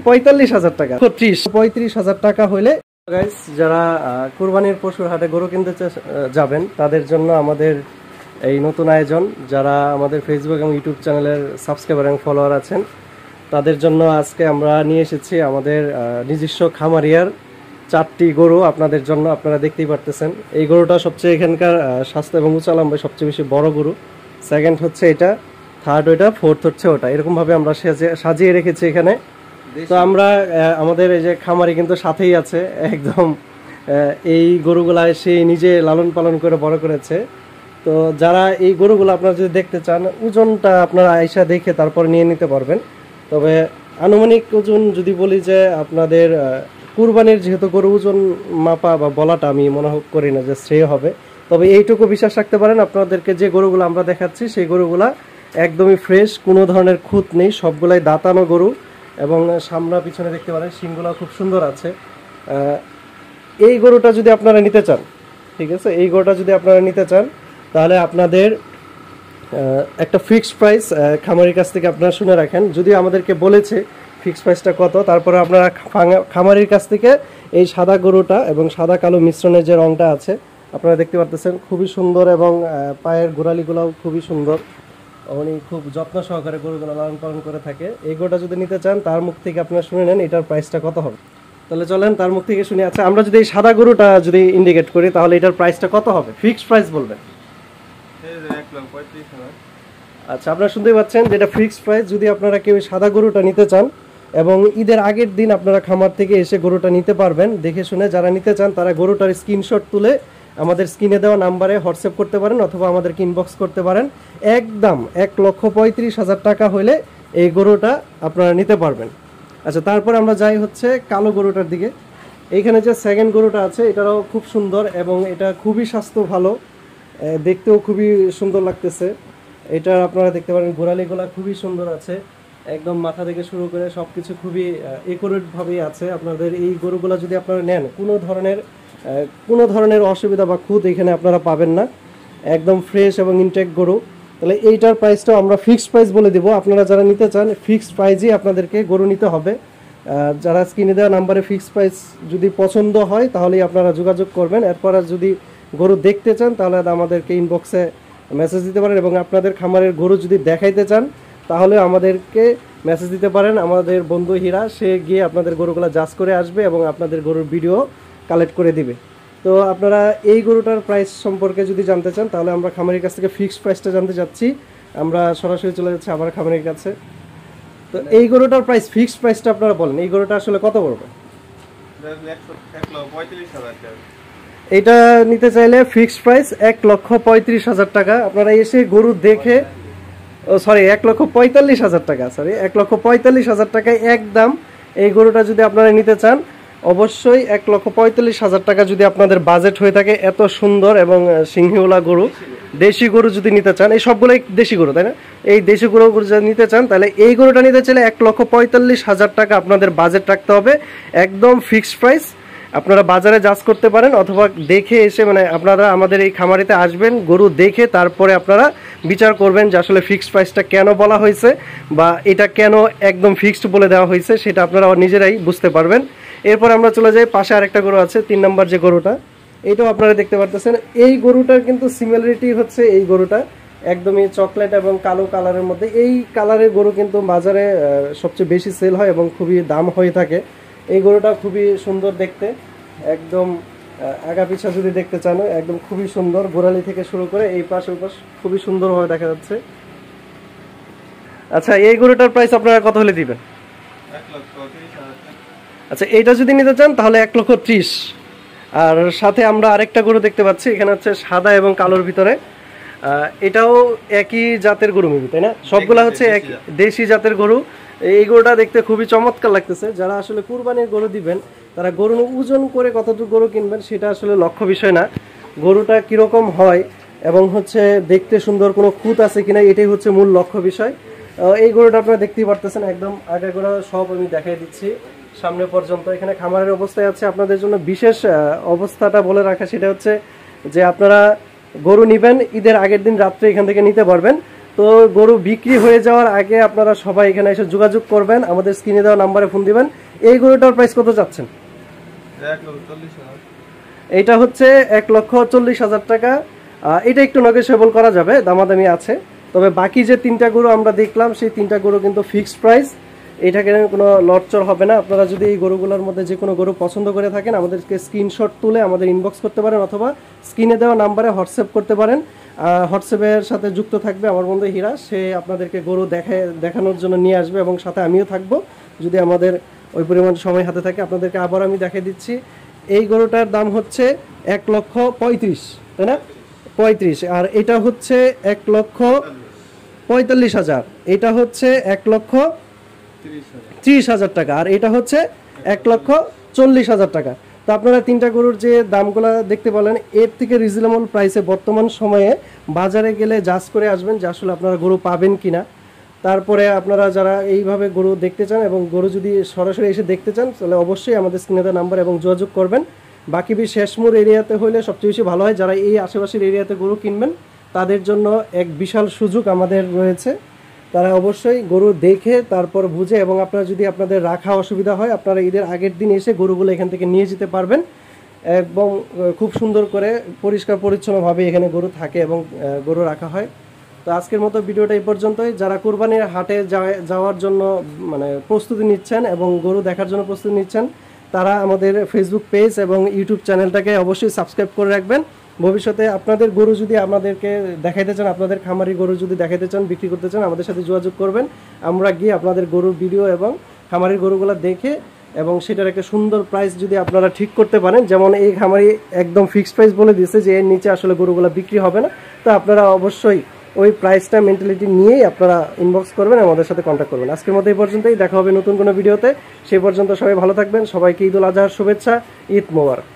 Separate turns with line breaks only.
45,000 টাকা, 35,000 টাকা হলে গাইস যারা কুরবানির পশুর হাটে গরু কিনতে যাবেন তাদের জন্য আমাদের এই নতুন আয়োজন। যারা আমাদের ফেসবুক এবং ইউটিউব চ্যানেলের সাবস্ক্রাইবার এবং ফলোয়ার আছেন তাদের জন্য আজকে আমরা নিয়ে এসেছি আমাদের নিজস্ব খামারিয়ার 4টি গরু আপনাদের জন্য। আপনারা দেখতেই পারতেছেন এই গরুটা সবচেয়ে এখানকার স্বাস্থ্য এবং উঁচা লম্বায় সবচেয়ে বেশি বড় গরু। সেকেন্ড হচ্ছে এটা, থার্ড ওইটা, ফোর্থ হচ্ছে ওটা, এরকম ভাবে আমরা সাজিয়ে রেখেছি এখানে। তো আমরা আমাদের এই যে খামারি কিন্তু সাথেই আছে একদম, এই গরুগুলা সে নিজে লালন পালন করে বড় করেছে। তো যারা এই গরুগুলো আপনারা যদি দেখতে চান ওজনটা আপনারা আয়সা দেখে তারপর নিয়ে নিতে পারবেন। তবে আনুমানিক ওজন যদি বলি যে আপনাদের কুরবানির যেহেতু গরু ওজন মাপা বা বলাটা আমি মনে করি না যে শ্রেয় হবে। তবে এইটুকু বিশ্বাস রাখতে পারেন আপনাদেরকে যে গরুগুলো আমরা দেখাচ্ছি সেই গরুগুলা একদমই ফ্রেশ, কোনো ধরনের খুঁত নেই, সবগুলাই দাঁতানো গরু এবং সামনা পিছনে দেখতে পারেন শিংগুলো খুব সুন্দর আছে। এই গরুটা যদি আপনারা নিতে চান, ঠিক আছে, এই গরুটা যদি আপনারা নিতে চান তাহলে আপনাদের একটা ফিক্সড প্রাইস খামারির কাছ থেকে আপনারা শুনে রাখেন। যদিও আমাদেরকে বলেছে ফিক্সড প্রাইসটা কত, তারপরে আপনারা খামারির কাছ থেকে এই সাদা গরুটা এবং সাদা কালো মিশ্রণের যে রংটা আছে আপনারা দেখতে পারতেছেন খুবই সুন্দর এবং পায়ের গোড়ালিগুলোও খুবই সুন্দর। উনি খুব যত্ন সহকারে গরুগুলো লালন পালন করে থাকে। এই গরুটা যদি নিতে চান তার মুখ থেকে আপনারা শুনে নেন এটার প্রাইসটা কত হবে। তাহলে চলেন তার মুখ থেকে শুনি। আচ্ছা, আমরা যদি এই সাদা গরুটা যদি ইন্ডিকেট করি তাহলে এটার প্রাইসটা কত হবে, ফিক্সড প্রাইস বলবেন। আচ্ছা, আপনারা শুনতেই পাচ্ছেন যেটা ফিক্সড প্রাইস। যদি আপনারা কেউ সাদা গরুটা নিতে চান এবং ঈদের আগের দিন আপনারা খামার থেকে এসে গরুটা নিতে পারবেন দেখে শুনে। যারা নিতে চান তারা গরুটার স্ক্রিনশট তুলে আমাদের স্ক্রিনে দেওয়া নাম্বারে হোয়াটসঅ্যাপ করতে পারেন অথবা আমাদেরকে ইনবক্স করতে পারেন। একদম 1,35,000 টাকা হলে এই গরুটা আপনারা নিতে পারবেন। আচ্ছা, তারপর আমরা যাই হচ্ছে কালো গরুটার দিকে। এইখানে যে সেকেন্ড গরুটা আছে এটারও খুব সুন্দর এবং এটা খুবই স্বাস্থ্য ভালো, দেখতেও খুবই সুন্দর লাগতেছে। এটা আপনারা দেখতে পারেন গোড়ালিগুলা খুবই সুন্দর আছে, একদম মাথা থেকে শুরু করে সব কিছু খুবই একুরেটভাবেই আছে। আপনাদের এই গরুগুলা যদি আপনারা নেন কোনো ধরনের অসুবিধা বা খুঁত এখানে আপনারা পাবেন না, একদম ফ্রেশ এবং ইনটেক গরু। তাহলে এইটার প্রাইসটাও আমরা ফিক্সড প্রাইস বলে দেবো। আপনারা যারা নিতে চান ফিক্সড প্রাইসই আপনাদেরকে গরু নিতে হবে। যারা স্ক্রিনে দেওয়া নাম্বারে ফিক্সড প্রাইস যদি পছন্দ হয় তাহলেই আপনারা যোগাযোগ করবেন। এরপর যদি গরু দেখতে চান তাহলে আমাদেরকে ইনবক্সে মেসেজ দিতে পারেন এবং আপনাদের খামারের গরু যদি দেখাইতে চান তাহলে আমাদেরকে মেসেজ দিতে পারেন। আমাদের বন্ধু হীরা সে গিয়ে আপনাদের গরুগুলো জাজ করে আসবে এবং আপনাদের গরুর ভিডিও কালেক্ট করে দিবে। তো আপনারা এই গরুটার প্রাইস সম্পর্কে যদি জানতে চান তাহলে আমরা খামারির কাছ থেকে ফিক্সড প্রাইসটা জানতে চাচ্ছি। আমরা সরাসরি চলে যাচ্ছি আমার খামারির কাছে। তো এই গরুটার প্রাইস, ফিক্সড প্রাইসটা আপনারা বলেন এই গরুটা আসলে কত পড়বে। এটা নিতে চাইলে ফিক্সড প্রাইস 1,35,000 টাকা। আপনারা এসে গরু দেখে, 1,45,000 টাকা, 1,45,000 টাকায় একদম এই গরুটা যদি আপনারা নিতে চান অবশ্যই 1,45,000 টাকা যদি আপনাদের বাজেট হয়ে থাকে। এত সুন্দর এবং সিংহীওয়ালা গরু, দেশি গরু যদি নিতে চান, এই সবগুলোই দেশি গরু তাই না, এই দেশি গরু যদি নিতে চান তাহলে এই গরুটা নিতে চাইলে 1,45,000 টাকা আপনাদের বাজেট রাখতে হবে। একদম ফিক্সড প্রাইস। আপনারা বাজারে জাজ করতে পারেন অথবা দেখে এসে, মানে আপনারা আমাদের এই খামারিতে আসবেন, গরু দেখে তারপরে আপনারা বিচার করবেন যে আসলে ফিক্সড প্রাইসটা কেন বলা হয়েছে বা এটা কেন একদম ফিক্সড বলে দেওয়া হয়েছে, সেটা আপনারা নিজেরাই বুঝতে পারবেন। এরপর আমরা চলে যাই পাশে আরেকটা গরু আছে, 3 নম্বর যে গরুটা, এইটাও আপনারা দেখতে পারতেছেন। এই গরুটার কিন্তু সিমিলারিটি হচ্ছে এই গরুটা একদমই চকলেট এবং কালো কালারের মধ্যে। এই কালারের গরু কিন্তু বাজারে সবচেয়ে বেশি সেল হয় এবং খুবই দাম হয়ে থাকে। এই গরুটা খুবই সুন্দর দেখতে, একদম আগা পিছা যদি দেখতে চান একদম খুবই সুন্দর, গোড়ালি থেকে শুরু করে এই পাশ ওই পাশ খুবই সুন্দরভাবে দেখা যাচ্ছে। আচ্ছা, এই গরুটার প্রাইস আপনারা কত হলে দিবেন। আচ্ছা, এইটা যদি নিতে চান তাহলে 1,30,000। আর সাথে আমরা আরেকটা গরু দেখতে পাচ্ছি, এখানে হচ্ছে সাদা এবং কালোর ভিতরে, এটাও একই জাতের গরু মিবি তাই না, সবগুলা হচ্ছে এক দেশি জাতের গরু। এই গরুটা দেখতে খুবই চমৎকার লাগতেছে। যারা আসলে কুরবানির গরু দিবেন তারা গরু ওজন করে কতটুকু গরু কিনবেন সেটা আসলে লক্ষ্য বিষয় না, গরুটা কিরকম হয় এবং হচ্ছে দেখতে সুন্দর, কোনো খুঁত আছে কিনা, এটাই হচ্ছে মূল লক্ষ্য বিষয়। এই গরুটা আপনারা দেখতেই পারতেছেন, একদম আগাগোড়া সব আমি দেখাই দিচ্ছি সামনে পর্যন্ত। এখানে খামারের অবস্থায় আছে। আপনাদের জন্য বিশেষ অবস্থাটা বলে রাখা সেটা হচ্ছে যে আপনারা গরু নেবেন ঈদের আগের দিন রাত্রে এখান থেকে নিতে পারবেন। তো তো গরু বিক্রি হয়ে যাওয়ার আগে আপনারা সবাই এখানে এসে যোগাযোগ করবেন, আমাদের স্ক্রিনে দেওয়া নাম্বারে ফোন দিবেন। এই গরুটার প্রাইস কত যাচ্ছেন? এইটা হচ্ছে 1,40,000 টাকা। এটা একটু নেগোশিয়েবল করা যাবে, দামাদামি আছে। তবে বাকি যে 3টা গরু আমরা দেখলাম সেই 3টা গরু কিন্তু ফিক্সড প্রাইস, এটাকে কোনো লটচড় হবে না। আপনারা যদি এই গরুগুলোর মধ্যে যে কোনো গরু পছন্দ করে থাকেন আমাদেরকে স্ক্রিনশট তুলে আমাদের ইনবক্স করতে পারেন, অথবা স্ক্রিনে দেওয়া নাম্বারে হোয়াটসঅ্যাপ করতে পারেন। হোয়াটসঅ্যাপের সাথে যুক্ত থাকবে আমার বন্ধু হীরা, সে আপনাদেরকে গরু দেখানোর জন্য নিয়ে আসবে এবং সাথে আমিও থাকবো যদি আমাদের ওই পরিমাণ সময় হাতে থাকে। আপনাদেরকে আবার আমি দেখিয়ে দিচ্ছি, এই গরুটার দাম হচ্ছে 1,35,000, তাই না? 35। আর এটা হচ্ছে 1,45,000, এটা হচ্ছে 1,30,000 টাকা, আর এটা হচ্ছে 1,40,000 টাকা। তো আপনারা 3টা গরুর যে দামগুলো দেখতে পেলেন, এর থেকে রিজনেবল প্রাইসে বর্তমান সময়ে বাজারে গেলে জাজ করে আসবেন যে আসলে আপনারা গরু পাবেন কিনা। তারপরে আপনারা যারা এইভাবে গরু দেখতে চান এবং গরু যদি সরাসরি এসে দেখতে চান তাহলে অবশ্যই আমাদের স্ক্রিনে দেওয়া নাম্বার এবং যোগাযোগ করবেন। বাকি শেষমুর এরিয়াতে হলে সবচেয়ে বেশি ভালো হয়। যারা এই আশেপাশের এরিয়াতে গরু কিনবেন তাদের জন্য এক বিশাল সুযোগ আমাদের রয়েছে। তারা অবশ্যই গরু দেখে তারপর বুঝে, এবং আপনারা যদি আপনাদের রাখা অসুবিধা হয় আপনারা ঈদের আগের দিন এসে গরুগুলো এখান থেকে নিয়ে যেতে পারবেন। এবং খুব সুন্দর করে পরিষ্কার পরিচ্ছন্নভাবে এখানে গরু থাকে এবং গরু রাখা হয়। তো আজকের মতো ভিডিওটা এই পর্যন্তই। যারা কুরবানির হাটে যাওয়ার জন্য মানে প্রস্তুতি নিচ্ছেন এবং গরু দেখার জন্য প্রস্তুতি নিচ্ছেন, তারা আমাদের ফেসবুক পেজ এবং ইউটিউব চ্যানেলটাকে অবশ্যই সাবস্ক্রাইব করে রাখবেন। ভবিষ্যতে আপনাদের গরু যদি আপনাদেরকে দেখাইতে চান, আপনাদের খামারি গরু যদি দেখাইতে চান, বিক্রি করতে চান, আমাদের সাথে যোগাযোগ করবেন। আমরা গিয়ে আপনাদের গরুর ভিডিও এবং খামারির গরুগুলো দেখে এবং সেটার একটা সুন্দর প্রাইস যদি আপনারা ঠিক করতে পারেন, যেমন এই খামারি একদম ফিক্সড প্রাইস বলে দিয়েছে যে এর নিচে আসলে গরুগুলো বিক্রি হবে না, তো আপনারা অবশ্যই ওই প্রাইসটা মেন্টালিটি নিয়েই আপনারা ইনবক্স করবেন, আমাদের সাথে কন্ট্যাক্ট করবেন। আজকের মতো এই পর্যন্তই, দেখা হবে নতুন কোনো ভিডিওতে। সেই পর্যন্ত সবাই ভালো থাকবেন। সবাইকে ঈদুল আজহার শুভেচ্ছা, ঈদ মোবারক।